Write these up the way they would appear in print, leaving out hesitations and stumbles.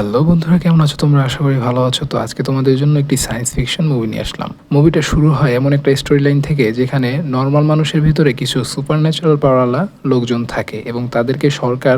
Hello বন্ধুরা, কেমন আছো তোমরা? আশা করি ভালো আছো। তো আজকে তোমাদের জন্য একটি সায়েন্স ফিকশন মুভি নিয়ে আসলাম। মুভিটা শুরু হয় এমন একটা স্টোরি লাইন থেকে, যেখানে নর্মাল মানুষের ভিতরে কিছু সুপার ন্যাচারাল পাওয়ারওয়ালা লোকজন থাকে এবং তাদেরকে সরকার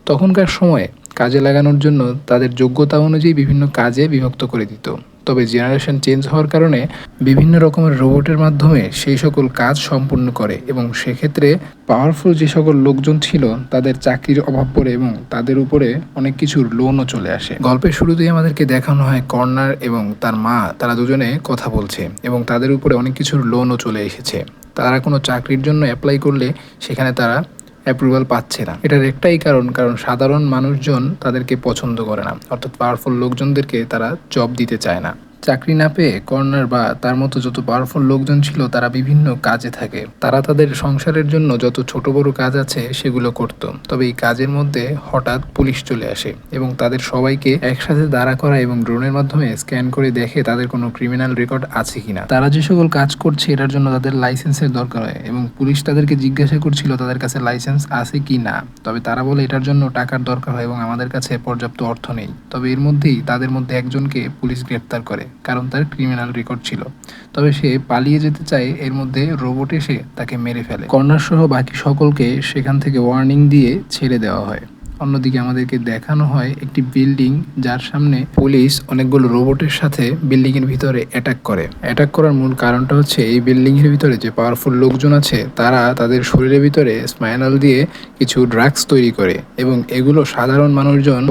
তখনকার সময়ে কাজে লাগানোর জন্য তাদের যোগ্যতা অনুযায়ী বিভিন্ন কাজে বিভক্ত করে দিত। তবে জেনারেশন চেঞ্জ হওয়ার কারণে বিভিন্ন রকমের রোবটের মাধ্যমে সেই সকল কাজ সম্পূর্ণ করে এবং সেক্ষেত্রে পাওয়ারফুল যে সকল লোকজন ছিল তাদের চাকরির অভাব পড়ে এবং তাদের উপরে অনেক কিছুর লোনও চলে আসে। গল্পের শুরুতেই আমাদেরকে দেখানো হয় কর্নার এবং তার মা, তারা দুজনে কথা বলছে এবং তাদের উপরে অনেক কিছুর লোনও চলে এসেছে। তারা কোনো চাকরির জন্য অ্যাপ্লাই করলে সেখানে তারা অ্যাপ্রুভাল পাচ্ছে না। এটার একটাই কারণ সাধারণ মানুষজন তাদেরকে পছন্দ করে না, অর্থাৎ পাওয়ারফুল লোকজনদেরকে তারা জব দিতে চায় না। চাকরি না পেয়ে কর্নার বা তার মতো যত পাওয়ারফুল লোকজন ছিল তারা বিভিন্ন কাজে থাকে। তারা তাদের সংসারের জন্য যত ছোট বড় কাজ আছে সেগুলো করত। তবে এই কাজের মধ্যে হঠাৎ পুলিশ চলে আসে এবং তাদের সবাইকে একসাথে দাঁড়া করা এবং ড্রোনের মাধ্যমে স্ক্যান করে দেখে তাদের কোনো ক্রিমিনাল রেকর্ড আছে কিনা। তারা যে সকল কাজ করছে এটার জন্য তাদের লাইসেন্সের দরকার হয় এবং পুলিশ তাদেরকে জিজ্ঞাসা করছিল তাদের কাছে লাইসেন্স আছে কি না। তবে তারা বলে এটার জন্য টাকার দরকার হয় এবং আমাদের কাছে পর্যাপ্ত অর্থ নেই। তবে এর মধ্যেই তাদের মধ্যে একজনকে পুলিশ গ্রেপ্তার করে, কারণ তার ক্রিমিনাল রেকর্ড ছিল। তবে সে পালিয়ে যেতে চায়, এর মধ্যে রোবট এসে তাকে মেরে ফেলে। কর্নার সহ বাকি সকলকে সেখান থেকে ওয়ার্নিং দিয়ে ছেড়ে দেওয়া হয়। অন্যদিকে আমাদেরকে দেখানো হয় একটি বিল্ডিং, যার সামনে পুলিশ অনেকগুলো রোবটের সাথে বিল্ডিং এর ভিতরে অ্যাটাক করার মূল কারণটা হচ্ছে এই বিল্ডিং এর ভিতরে যে পাওয়ারফুল লোকজন আছে তারা তাদের শরীরের ভিতরে স্পাইনাল দিয়ে কিছু ড্রাগস তৈরি করে এবং এগুলো সাধারণ মানুষজন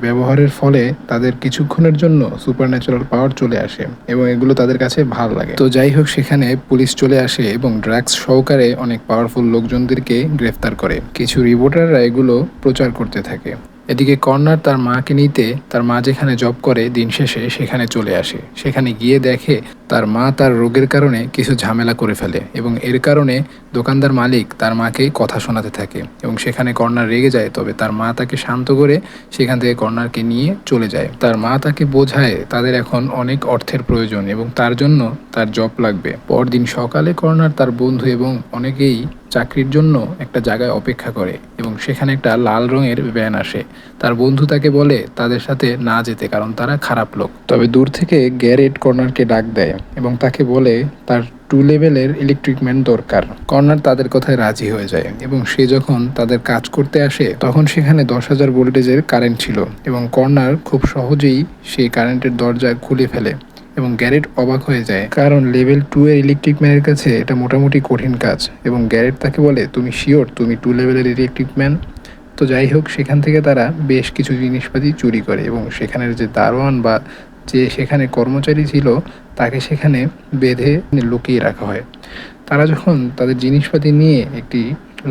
ব্যবহারের ফলে তাদের কিছুক্ষণের জন্য সুপার ন্যাচারাল পাওয়ার চলে আসে এবং এগুলো তাদের কাছে ভালো লাগে। তো যাই হোক, সেখানে পুলিশ চলে আসে এবং ড্রাগস সহকারে অনেক পাওয়ারফুল লোকজনদেরকে গ্রেফতার করে। কিছু রিপোর্টাররা এগুলো প্রচার করতে থাকে। এদিকে কর্নার তার মাকে নিতে তার মা যেখানে জব করে দিন শেষে সেখানে চলে আসে। সেখানে গিয়ে দেখে তার মা তার রোগের কারণে কিছু ঝামেলা করে ফেলে এবং এর কারণে দোকানদার মালিক তার মাকে কথা শোনাতে থাকে এবং সেখানে কর্নার রেগে যায়। তবে তার মা তাকে শান্ত করে সেখান থেকে কর্নারকে নিয়ে চলে যায়। তার মা তাকে বোঝায় তাদের এখন অনেক অর্থের প্রয়োজন এবং তার জন্য তার জব লাগবে। পরদিন সকালে কর্নার তার বন্ধু এবং অনেকেই চাকরির জন্য একটা জায়গায় অপেক্ষা করে এবং সেখানে একটা লাল রঙের ভ্যান আসে। তার বন্ধু তাকে বলে তাদের সাথে না যেতে, কারণ তারা খারাপ লোক। তবে দূর থেকে গ্যারেট কর্নারকে ডাক দেয় এবং তাকে বলে তার 2 লেভেলের ইলেকট্রিক ম্যান দরকার। কর্নার তাদের কথায় রাজি হয়ে যায় এবং সে যখন তাদের কাজ করতে আসে তখন সেখানে 10,000 ভোল্টেজের কারেন্ট ছিল এবং কর্নার খুব সহজেই সেই কারেন্টের দরজা খুলে ফেলে এবং গ্যারেট অবাক হয়ে যায়, কারণ লেভেল 2 এর ইলেকট্রিক ম্যানের কাছে এটা মোটামুটি কঠিন কাজ। এবং গ্যারেট তাকে বলে, তুমি শিওর তুমি 2 লেভেলের ইলেকট্রিক ম্যান? তো যাই হোক, সেখান থেকে তারা বেশ কিছু জিনিসপাতি চুরি করে এবং সেখানের যে দারোয়ান বা যে সেখানে কর্মচারী ছিল তাকে সেখানে বেঁধে লুকিয়ে রাখা হয়। তারা যখন তাদের জিনিসপাতি নিয়ে একটি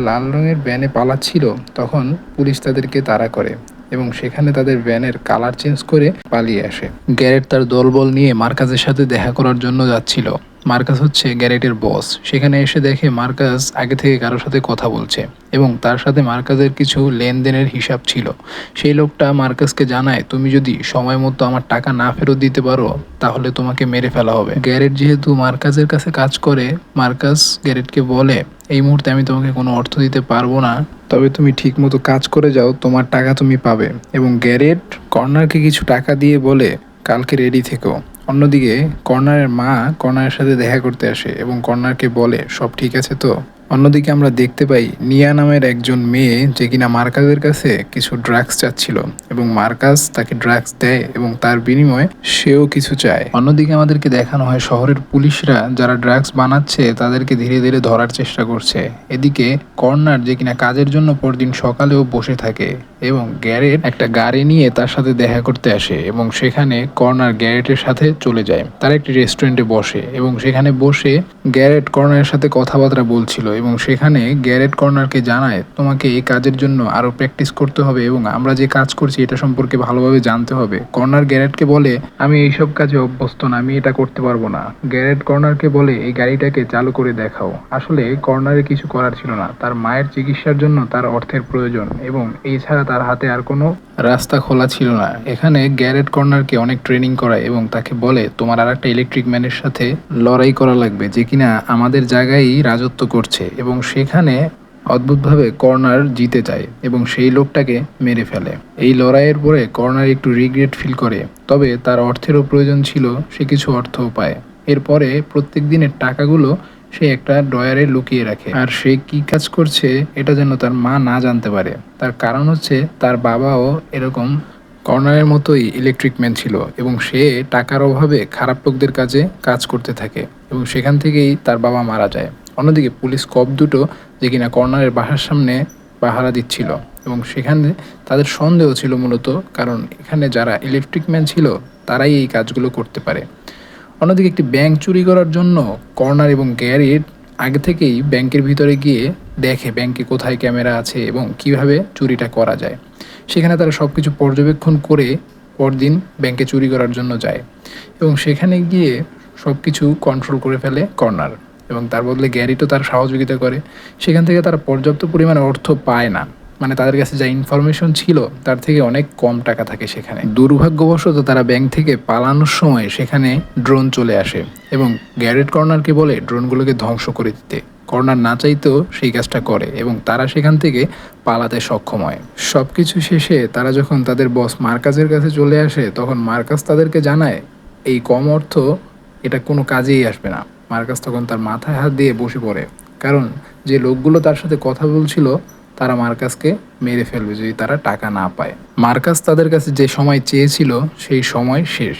লাল রঙের ভ্যানে পালাচ্ছিল তখন পুলিশ তাদেরকে তাড়া করে এবং সেখানে তাদের ভ্যানের কালার চেঞ্জ করে পালিয়ে আসে। গ্যারেট তার দলবল নিয়ে মার্কাসের সাথে দেখা করার জন্য যাচ্ছিল। মার্কাস হচ্ছে গ্যারেটের বস। সেখানে এসে দেখে মার্কাস আগে থেকে কারোর সাথে কথা বলছে এবং তার সাথে মার্কাসের কিছু লেনদেনের হিসাব ছিল। সেই লোকটা মার্কাসকে জানায়, তুমি যদি সময় মতো আমার টাকা না ফেরত দিতে পারো তাহলে তোমাকে মেরে ফেলা হবে। গ্যারেট যেহেতু মার্কাসের কাছে কাজ করে, মার্কাস গ্যারেটকে বলে, এই মুহূর্তে আমি তোমাকে কোনো অর্থ দিতে পারবো না, তবে তুমি ঠিক মতো কাজ করে যাও, তোমার টাকা তুমি পাবে। এবং গ্যারেট কর্নারকে কিছু টাকা দিয়ে বলে, কালকে রেডি থেকো। অন্যদিকে কর্নারের মা কর্নারের সাথে দেখা করতে আসে এবং কর্নারকে বলে, সব ঠিক আছে তো? অন্যদিকে আমরা দেখতে পাই নিয়া নামের একজন মেয়ে, যে কিনা মার্কাসের কাছে কিছু ড্রাগস চাচ্ছিল এবং মার্কাস তাকে ড্রাগস দেয় এবং তার বিনিময়ে সেও কিছু চায়। অন্যদিকে আমাদেরকে দেখানো হয় শহরের পুলিশরা যারা ড্রাগস বানাচ্ছে তাদেরকে ধীরে ধীরে ধরার চেষ্টা করছে। এদিকে কর্নার, যে কিনা কাজের জন্য পরদিন সকালেও বসে থাকে এবং গ্যারেট একটা গাড়ি নিয়ে তার সাথে দেখা করতে আসে এবং সেখানে কর্নার গ্যারেটের সাথে চলে যায়। তারা একটি রেস্টুরেন্টে বসে এবং সেখানে বসে গ্যারেট কর্নারের সাথে কথাবার্তা বলছিল এবং সেখানে গ্যারেট কর্নারকে জানায়, তোমাকে এই কাজের জন্য আরো প্র্যাকটিস করতে হবে এবং আমরা যে কাজ করছি এটা সম্পর্কে ভালোভাবে জানতে হবে। কর্নার গ্যারেটকে বলে, আমি এইসব কাজে অভ্যস্ত না, আমি এটা করতে পারবো না। গ্যারেট কর্নারকে বলে, এই গাড়িটাকে চালু করে দেখাও। আসলে কর্নারের কিছু করার ছিল না, তার মায়ের চিকিৎসার জন্য তার অর্থের প্রয়োজন এবং এই ছাড়া তার হাতে আর কোনো রাস্তা খোলা ছিল না। এখানে গ্যারেট কর্নারকে অনেক ট্রেনিং করায় এবং তাকে বলে, তোমার আর একটা ইলেকট্রিক ম্যানের সাথে লড়াই করা লাগবে, যে কিনা আমাদের জায়গায় রাজত্ব করছে এবং সেখানে অদ্ভুতভাবে কর্নার জিতে যায় এবং সেই লোকটাকে মেরে ফেলে। এই লড়াইয়ের পরে কর্নার একটু রিগ্রেট ফিল করে, তবে তার অর্থেরও প্রয়োজন ছিল, সে কিছু অর্থও পায়। এরপরে প্রত্যেক দিনের টাকাগুলো সে একটা ড্রয়ারে লুকিয়ে রাখে, আর সে কি কাজ করছে এটা যেন তার মা না জানতে পারে। তার কারণ হচ্ছে তার বাবাও এরকম কর্নারের মতোই ইলেকট্রিক ম্যান ছিল এবং সে টাকার অভাবে খারাপ লোকদের কাজে কাজ করতে থাকে এবং সেখান থেকেই তার বাবা মারা যায়। অন্যদিকে পুলিশ কপ দুটো যে কিনা কর্নারের বাসার সামনে পাহারা দিচ্ছিল এবং সেখানে তাদের সন্দেহ ছিল মূলত, কারণ এখানে যারা ইলেকট্রিক ম্যান ছিল তারাই এই কাজগুলো করতে পারে। অন্যদিকে একটি ব্যাংক চুরি করার জন্য কর্নার এবং গ্যারিট আগে থেকেই ব্যাংকের ভিতরে গিয়ে দেখে ব্যাংকে কোথায় ক্যামেরা আছে এবং কিভাবে চুরিটা করা যায়। সেখানে তারা সব কিছু পর্যবেক্ষণ করে পরদিন ব্যাংকে চুরি করার জন্য যায় এবং সেখানে গিয়ে সব কিছু কন্ট্রোল করে ফেলে কর্নার এবং তার বদলে গ্যারিটও তার সহযোগিতা করে। সেখান থেকে তারা পর্যাপ্ত পরিমাণে অর্থ পায় না, মানে তাদের কাছে যা ইনফরমেশন ছিল তার থেকে অনেক কম টাকা থাকে সেখানে। দুর্ভাগ্যবশত তারা ব্যাংক থেকে পালানোর সময় সেখানে ড্রোন চলে আসে এবং গ্যারেট কর্নারকে বলে ড্রোনগুলোকে ধ্বংস করে দিতে। কর্নার না চাইতেও সেই কাজটা করে এবং তারা সেখান থেকে পালাতে সক্ষম হয়। সব কিছু শেষে তারা যখন তাদের বস মার্কাসের কাছে চলে আসে তখন মার্কাস তাদেরকে জানায় এই কম অর্থ এটা কোনো কাজেই আসবে না। মার্কাস তখন তার মাথায় হাত দিয়ে বসে পড়ে, কারণ যে লোকগুলো তার সাথে কথা বলছিল তারা মার্কাসকে মেরে ফেলবে যদি তারা টাকা না পায়। মার্কাস তাদের কাছে যে সময় চেয়েছিল সেই সময় শেষ।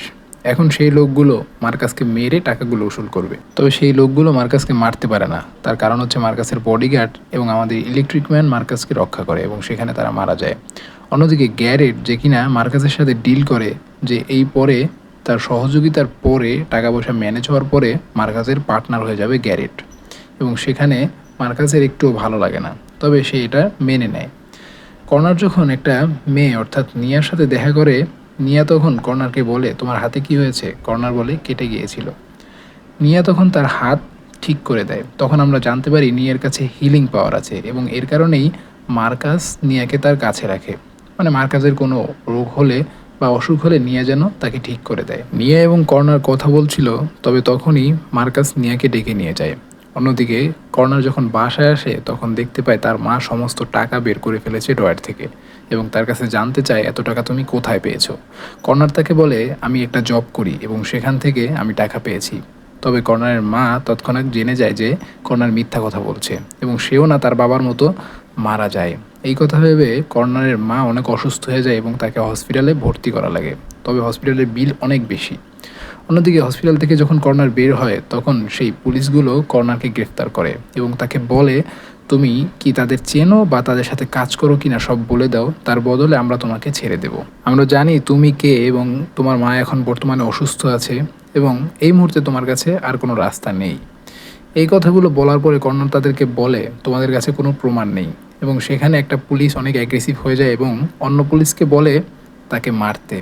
এখন সেই লোকগুলো মার্কাসকে মেরে টাকাগুলো উসুল করবে, তবে সেই লোকগুলো মার্কাসকে মারতে পারে না। তার কারণ হচ্ছে মার্কাসের বডিগার্ড এবং আমাদের ইলেকট্রিক ম্যান মার্কাসকে রক্ষা করে এবং সেখানে তারা মারা যায়। অন্যদিকে গ্যারেট যে কিনা মার্কাসের সাথে ডিল করে যে এই পরে তার সহযোগিতার পরে টাকা পয়সা ম্যানেজ হওয়ার পরে মার্কাসের পার্টনার হয়ে যাবে গ্যারেট এবং সেখানে মার্কাসের একটুও ভালো লাগে না, তবে সে এটা মেনে নেয়। কর্নার যখন একটা মেয়ে অর্থাৎ নিয়ার সাথে দেখা করে, নিয়া তখন কর্নারকে বলে তোমার হাতে কি হয়েছে? কর্নার বলে কেটে গিয়েছিল। নিয়া তখন তার হাত ঠিক করে দেয়। তখন আমরা জানতে পারি নিয়ার কাছে হিলিং পাওয়ার আছে এবং এর কারণেই মার্কাস নিয়াকে তার কাছে রাখে, মানে মার্কাসের কোনো রোগ হলে বা অসুখ হলে নিয়া যেন তাকে ঠিক করে দেয়। নিয়া এবং কর্নার কথা বলছিল, তবে তখনই মার্কাস নিয়াকে ডেকে নিয়ে যায়। অন্যদিকে কর্নার যখন বাসায় আসে তখন দেখতে পায় তার মা সমস্ত টাকা বের করে ফেলেছে ড্রয়ার থেকে এবং তার কাছে জানতে চায় এত টাকা তুমি কোথায় পেয়েছো। কর্নার তাকে বলে আমি একটা জব করি এবং সেখান থেকে আমি টাকা পেয়েছি। তবে কর্নারের মা তৎক্ষণাৎ জেনে যায় যে কর্নার মিথ্যা কথা বলছে এবং সেও না তার বাবার মতো মারা যায়। এই কথা ভেবে কর্নারের মা অনেক অসুস্থ হয়ে যায় এবং তাকে হসপিটালে ভর্তি করা লাগে, তবে হসপিটালের বিল অনেক বেশি। অন্যদিকে হসপিটাল থেকে যখন কর্নার বের হয় তখন সেই পুলিশগুলো কর্নারকে গ্রেফতার করে এবং তাকে বলে তুমি কি তাদের চেনো বা তাদের সাথে কাজ করো কিনা সব বলে দাও, তার বদলে আমরা তোমাকে ছেড়ে দেব। আমরা জানি তুমি কে এবং তোমার মা এখন বর্তমানে অসুস্থ আছে এবং এই মুহূর্তে তোমার কাছে আর কোনো রাস্তা নেই। এই কথাগুলো বলার পরে কর্নার তাদেরকে বলে তোমাদের কাছে কোনো প্রমাণ নেই এবং সেখানে একটা পুলিশ অনেক অ্যাগ্রেসিভ হয়ে যায় এবং অন্য পুলিশকে বলে তাকে মারতে,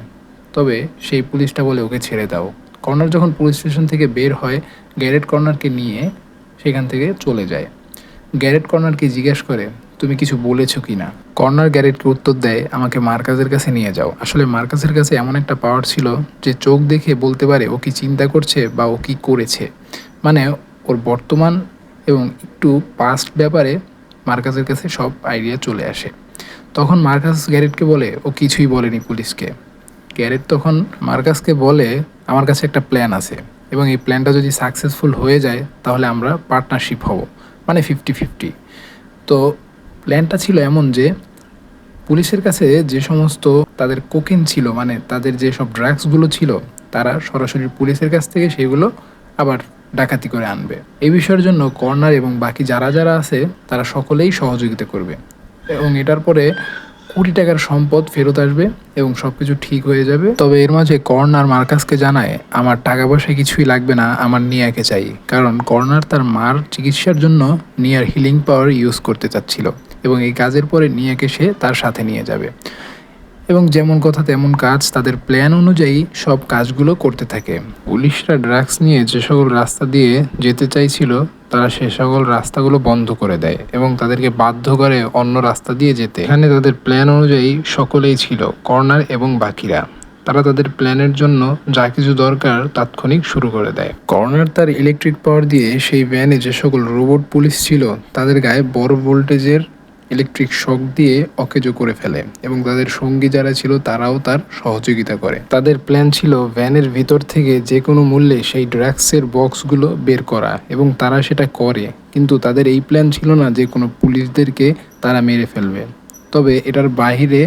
তবে সেই পুলিশটা বলে ওকে ছেড়ে দাও। কর্নার যখন পুলিশ স্টেশন থেকে বের হয় গ্যারেট কর্নারকে নিয়ে সেখান থেকে চলে যায়। গ্যারেট কর্নারকে জিজ্ঞেস করে তুমি কিছু বলেছো কি না। কর্নার গ্যারেটকে উত্তর দেয় আমাকে মার্কাসের কাছে নিয়ে যাও। আসলে মার্কাসের কাছে এমন একটা পাওয়ার ছিল যে চোখ দেখে বলতে পারে ও কি চিন্তা করছে বা ও কি করেছে, মানে ওর বর্তমান এবং একটু পাস্ট ব্যাপারে মার্কাসের কাছে সব আইডিয়া চলে আসে। তখন মার্কাস গ্যারেটকে বলে ও কিছুই বলেনি পুলিশকে। গ্যারেট তখন মার্কাসকে বলে আমার কাছে একটা প্ল্যান আছে এবং এই প্ল্যানটা যদি সাকসেসফুল হয়ে যায় তাহলে আমরা পার্টনারশিপ হব, মানে 50-50। তো প্ল্যানটা ছিল এমন যে পুলিশের কাছে যে সমস্ত তাদের কোকেন ছিল, মানে তাদের যে সব ড্রাগসগুলো ছিল তারা সরাসরি পুলিশের কাছ থেকে সেগুলো আবার ডাকাতি করে আনবে। এই বিষয়ের জন্য কর্নার এবং বাকি যারা যারা আছে তারা সকলেই সহযোগিতা করবে এবং এটার পরে কোটি টাকার সম্পদ ফেরত আসবে এবং সব কিছু ঠিক হয়ে যাবে। তবে এর মাঝে কর্নার মার্কাসকে জানায় আমার টাকা পয়সা কিছুই লাগবে না, আমার নিয়াকে চাই, কারণ কর্নার তার মার চিকিৎসার জন্য নিয়ার হিলিং পাওয়ার ইউজ করতে চাচ্ছিল এবং এই কাজের পরে নিয়াকে সে তার সাথে নিয়ে যাবে এবং যেমন কথা তেমন কাজ, তাদের প্ল্যান অনুযায়ী সব কাজগুলো করতে থাকে। পুলিশরা ড্রাগস নিয়ে যে সকল রাস্তা দিয়ে যেতে চাইছিল তারা সে সকল রাস্তাগুলো বন্ধ করে দেয় এবং তাদেরকে বাধ্য করে অন্য রাস্তা দিয়ে যেতে। এখানে তাদের প্ল্যান অনুযায়ী সকলেই ছিল, কর্নার এবং বাকিরা। তারা তাদের প্ল্যানের জন্য যা কিছু দরকার তাৎক্ষণিক শুরু করে দেয়। কর্নার তার ইলেকট্রিক পাওয়ার দিয়ে সেই ভ্যানে যে সকল রোবট পুলিশ ছিল তাদের গায়ে বড় ভোল্টেজের ইলেকট্রিক শক দিয়ে অকেজো করে ফেলে এবং তাদের সঙ্গী যারা ছিল তারাও তার সহযোগিতা করে। তাদের প্ল্যান ছিল ভ্যানের ভিতর থেকে যে কোনো মূল্যে সেই ড্রাগসের বক্সগুলো বের করা এবং তারা সেটা করে, কিন্তু তাদের এই প্ল্যান ছিল না যে কোনো পুলিশদেরকে তারা মেরে ফেলবে। তবে এটার বাইরে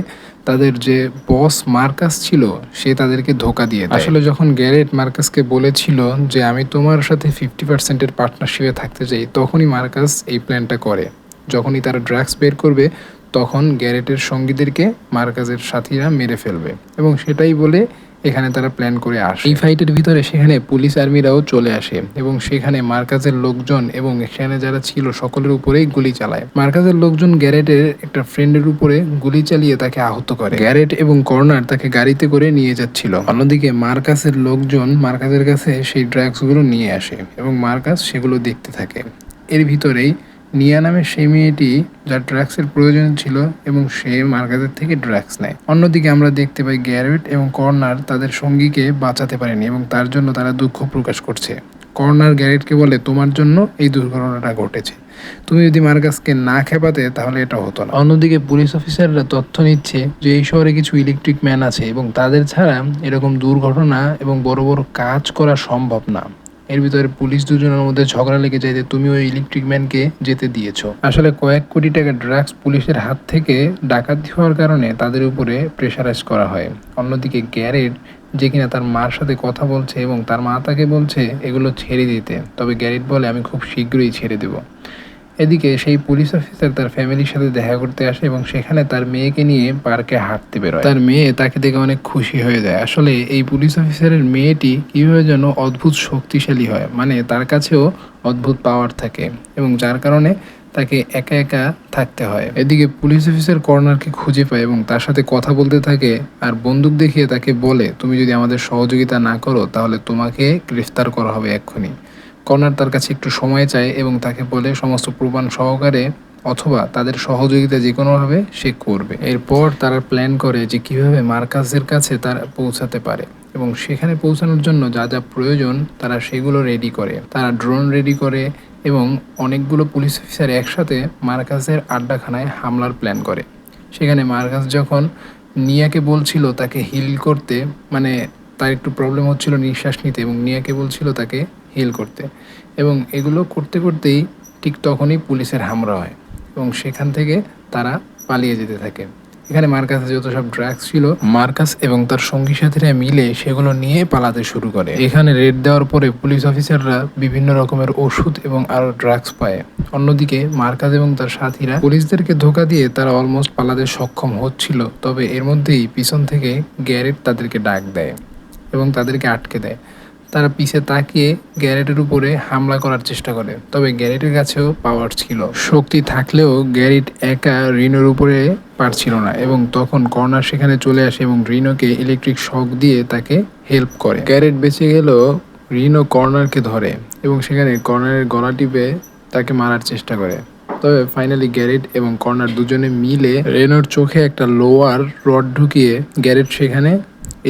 তাদের যে বস মার্কাস ছিল সে তাদেরকে ধোকা দিয়ে দেয়। আসলে যখন গ্যারেট মার্কাসকে বলেছিল যে আমি তোমার সাথে 50%-এর পার্টনারশিপে থাকতে চাই, তখনই মার্কাস এই প্ল্যানটা করে। যখনই তারা ড্রাগস বের করবে তখন গ্যারেটের সঙ্গীদেরকে মার্কাসের সাথীরা মেরে ফেলবে এবং সেটাই বলে এখানে তারা প্ল্যান করে আসে। এই ফাইটের ভিতরে সেখানে পুলিশ আর্মিরাও চলে আসে এবং সেখানে মার্কাসের লোকজন এবং সেখানে যারা ছিল সকলের উপরেই গুলি চালায়। মার্কাসের লোকজন গ্যারেটের একটা ফ্রেন্ডের উপরে গুলি চালিয়ে তাকে আহত করে। গ্যারেট এবং কর্নার তাকে গাড়িতে করে নিয়ে যাচ্ছিল। অন্যদিকে মার্কাসের লোকজন মার্কাসের কাছে সেই ড্রাগসগুলো নিয়ে আসে এবং মার্কাস সেগুলো দেখতে থাকে। এর ভিতরেই নিয়া নামের সেই মেয়েটি যার ড্রাগসের প্রয়োজন ছিল এবং সে মার্কাসের থেকে ড্রাগস নেয়। অন্যদিকে আমরা দেখতে পাই গ্যারেট এবং কর্নার তাদের সঙ্গীকে বাঁচাতে পারেনি এবং তার জন্য তারা দুঃখ প্রকাশ করছে। কর্নার গ্যারেটকে বলে তোমার জন্য এই দুর্ঘটনাটা ঘটেছে, তুমি যদি মার্কাসকে না খেপাতে তাহলে এটা হতো না। অন্যদিকে পুলিশ অফিসাররা তথ্য নিচ্ছে যে এই শহরে কিছু ইলেকট্রিক ম্যান আছে এবং তাদের ছাড়া এরকম দুর্ঘটনা এবং বড় বড় কাজ করা সম্ভব না। এর ভিতরে পুলিশ দুজনের মধ্যে ঝগড়া লেগে যায় যে তুমি ওই ইলেকট্রিক ম্যানকে যেতে দিয়েছো। আসলে কয়েক কোটি টাকা ড্রাগস পুলিশের হাত থেকে ডাকাতি হওয়ার কারণে তাদের উপরে প্রেশারাইজ করা হয়। অন্যদিকে গ্যারেট যে কিনা তার মার সাথে কথা বলছে এবং তার মা তাকে বলছে এগুলো ছেড়ে দিতে, তবে গ্যারেট বলে আমি খুব শীঘ্রই ছেড়ে দেবো। এদিকে সেই পুলিশ অফিসার তার ফ্যামিলির সাথে দেখা করতে আসে এবং সেখানে তার মেয়েকে নিয়ে পার্কে হাঁটতে বেরোয়। তার মেয়ে তাকে দেখে অনেক খুশি হয়ে যায়। আসলে এই পুলিশ অফিসারের মেয়েটি কীভাবে যেন অদ্ভুত শক্তিশালী হয়, মানে তার কাছেও অদ্ভুত পাওয়ার থাকে এবং যার কারণে তাকে একা একা থাকতে হয়। এদিকে পুলিশ অফিসার কর্নারকে খুঁজে পায় এবং তার সাথে কথা বলতে থাকে আর বন্দুক দেখিয়ে তাকে বলে তুমি যদি আমাদের সহযোগিতা না করো তাহলে তোমাকে গ্রেফতার করা হবে এক্ষুনি। কর্নার তার কাছে একটু সময় চায় এবং তাকে বলে সমস্ত প্রমাণ সহকারে অথবা তাদের সহযোগিতা যে কোনোভাবে সে করবে। এরপর তারা প্ল্যান করে যে কিভাবে মার্কাসের কাছে তারা পৌঁছাতে পারে এবং সেখানে পৌঁছানোর জন্য যা যা প্রয়োজন তারা সেগুলো রেডি করে। তারা ড্রোন রেডি করে এবং অনেকগুলো পুলিশ অফিসার একসাথে মার্কাসের আড্ডাখানায় হামলার প্ল্যান করে। সেখানে মার্কাস যখন নিয়াকে বলছিল তাকে হিল করতে, মানে তার একটু প্রবলেম হচ্ছিল নিঃশ্বাস নিতে এবং নিয়াকে বলছিল তাকে হিল করতে, এবং এগুলো করতে করতেই ঠিক তখনই পুলিশের হামলা হয় এবং সেখান থেকে তারা পালিয়ে যেতে থাকে। এখানে মার্কাসে যত সব ড্রাগস ছিল মার্কাস এবং তার সঙ্গী সাথীরা মিলে সেগুলো নিয়ে পালাতে শুরু করে। এখানে রেড দেওয়ার পরে পুলিশ অফিসাররা বিভিন্ন রকমের ওষুধ এবং আরও ড্রাগস পায়। অন্যদিকে মার্কাস এবং তার সাথীরা পুলিশদেরকে ধোকা দিয়ে তারা অলমোস্ট পালাতে সক্ষম হচ্ছিল, তবে এর মধ্যেই পিছন থেকে গ্যারেট তাদেরকে ডাক দেয় এবং তাদেরকে আটকে দেয়। তারা পিছে তাকিয়ে গ্যারেটের উপরে হামলা করার চেষ্টা করে, তবে গ্যারেটের কাছেও পাওয়ার ছিল, শক্তি থাকলেও গ্যারেট একা রিনোর উপরে পারছিল না এবং তখন কর্নার সেখানে চলে আসে এবং রিনোকে ইলেকট্রিক শক দিয়ে তাকে হেল্প করে। গ্যারেট বেঁচে গেলেও রিনো কর্নারকে ধরে এবং সেখানে কর্নারের গলা টিপে তাকে মারার চেষ্টা করে। তবে ফাইনালি গ্যারেট এবং কর্নার দুজনে মিলে রেনোর চোখে একটা লোয়ার রড ঢুকিয়ে গ্যারেট সেখানে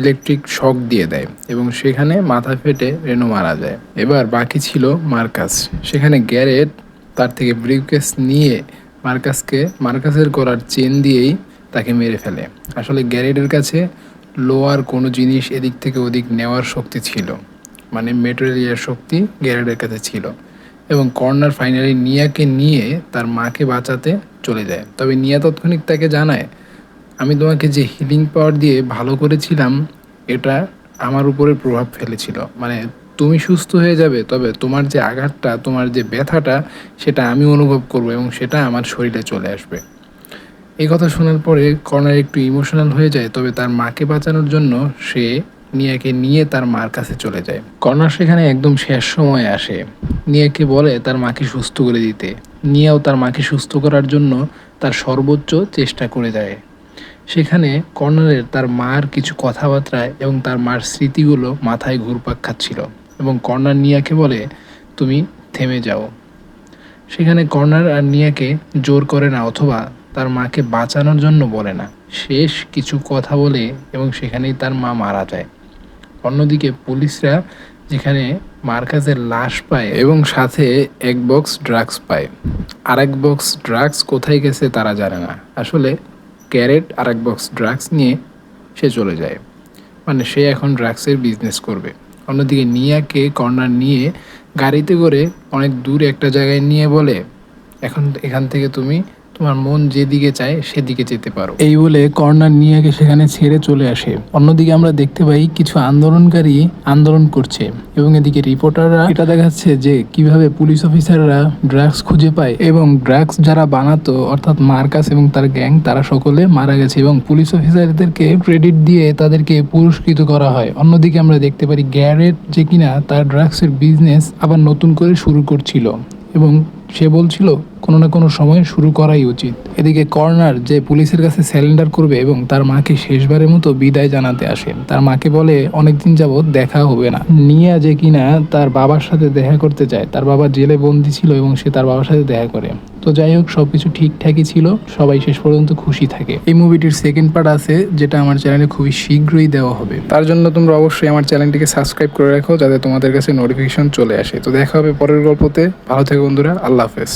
ইলেকট্রিক শক দিয়ে দেয় এবং সেখানে মাথা ফেটে রেনো মারা যায়। এবার বাকি ছিল মার্কাস। সেখানে গ্যারেট তার থেকে ব্রিফকেস নিয়ে মার্কাসের গলার চেন দিয়েই তাকে মেরে ফেলে। আসলে গ্যারেটের কাছে লোয়ার কোনো জিনিস এদিক থেকে ওদিক নেওয়ার শক্তি ছিল, মানে মেটেরিয়াল শক্তি গ্যারেটের কাছে ছিল এবং কর্নার ফাইনালি নিয়াকে নিয়ে তার মাকে বাঁচাতে চলে যায়। তবে নিয়া তৎক্ষণিক তাকে জানায় আমি তোমাকে যে হিলিং পাওয়ার দিয়ে ভালো করেছিলাম এটা আমার উপরে প্রভাব ফেলেছিল, মানে তুমি সুস্থ হয়ে যাবে, তবে তোমার যে আঘাতটা, তোমার যে ব্যথাটা সেটা আমি অনুভব করবো এবং সেটা আমার শরীরে চলে আসবে। এই কথা শোনার পরে কর্নার একটু ইমোশনাল হয়ে যায়, তবে তার মাকে বাঁচানোর জন্য সে নিয়াকে নিয়ে তার মার কাছে চলে যায়। কর্নার সেখানে একদম শেষ সময়ে আসে, নিয়াকে বলে তার মাকে সুস্থ করে দিতে। নিয়াও তার মাকে সুস্থ করার জন্য তার সর্বোচ্চ চেষ্টা করে যায়। সেখানে কর্নারের তার মার কিছু কথাবার্তায় এবং তার মার স্মৃতিগুলো মাথায় ঘুরপাক খাচ্ছিল এবং কর্নার নিয়াকে বলে তুমি থেমে যাও। সেখানে কর্নার আর নিয়াকে জোর করে না অথবা তার মাকে বাঁচানোর জন্য বলে না, শেষ কিছু কথা বলে এবং সেখানেই তার মা মারা যায়। অন্যদিকে পুলিশরা যেখানে মার্কাসের লাশ পায় এবং সাথে এক বক্স ড্রাগস পায়। আরেক বক্স ড্রাগস কোথায় গেছে তারা জানে না। আসলে ক্যারেট আরেক বক্স ড্রাগস নিয়ে সে চলে যায়, মানে সে এখন ড্রাগসের বিজনেস করবে। অন্যদিকে নিয়াকে কর্নার নিয়ে গাড়িতে করে অনেক দূরে একটা জায়গায় নিয়ে বলে, এখন এখান থেকে তুমি তোমার মন যেদিকে চায় সেদিকে যেতে পারো। এই বলে কর্নার নিয়াকে সেখানে ছেড়ে চলে আসে। অন্যদিকে আমরা দেখতে পাই কিছু আন্দোলনকারী আন্দোলন করছে এবং এদিকে রিপোর্টাররা এটা দেখাচ্ছে যে কিভাবে পুলিশ অফিসাররা ড্রাগস খুঁজে পায় এবং ড্রাগস যারা বানাতো অর্থাৎ মার্কাস এবং তার গ্যাং তারা সকলে মারা গেছে এবং পুলিশ অফিসারদেরকে ক্রেডিট দিয়ে তাদেরকে পুরস্কৃত করা হয়। অন্যদিকে আমরা দেখতে পারি গ্যারেট যে কিনা তার ড্রাগসের বিজনেস আবার নতুন করে শুরু করছিল এবং সে বলছিল কোনো না কোনো সময় শুরু করাই উচিত। এদিকে কর্নার যে পুলিশের কাছে স্যারেন্ডার করবে এবং তার মাকে শেষবারের মতো বিদায় জানাতে আসে। তার মাকে বলে অনেকদিন যাবৎ দেখা হবে না। নিয়া যে কিনা তার বাবার সাথে দেখা করতে চায়, তার বাবা জেলে বন্দি ছিল এবং সে তার বাবার সাথে দেখা করে। তো যাই হোক, সবকিছু ঠিকঠাকই ছিল, সবাই শেষ পর্যন্ত খুশি থাকে। এই মুভিটির সেকেন্ড পার্ট আছে যেটা আমার চ্যানেলে খুবই শীঘ্রই দেওয়া হবে। তার জন্য তোমরা অবশ্যই আমার চ্যানেলটিকে সাবস্ক্রাইব করে রাখো যাতে তোমাদের কাছে নোটিফিকেশন চলে আসে। তো দেখা হবে পরের গল্পতে। ভালো থেকো বন্ধুরা, আল্লাহ হাফেজ।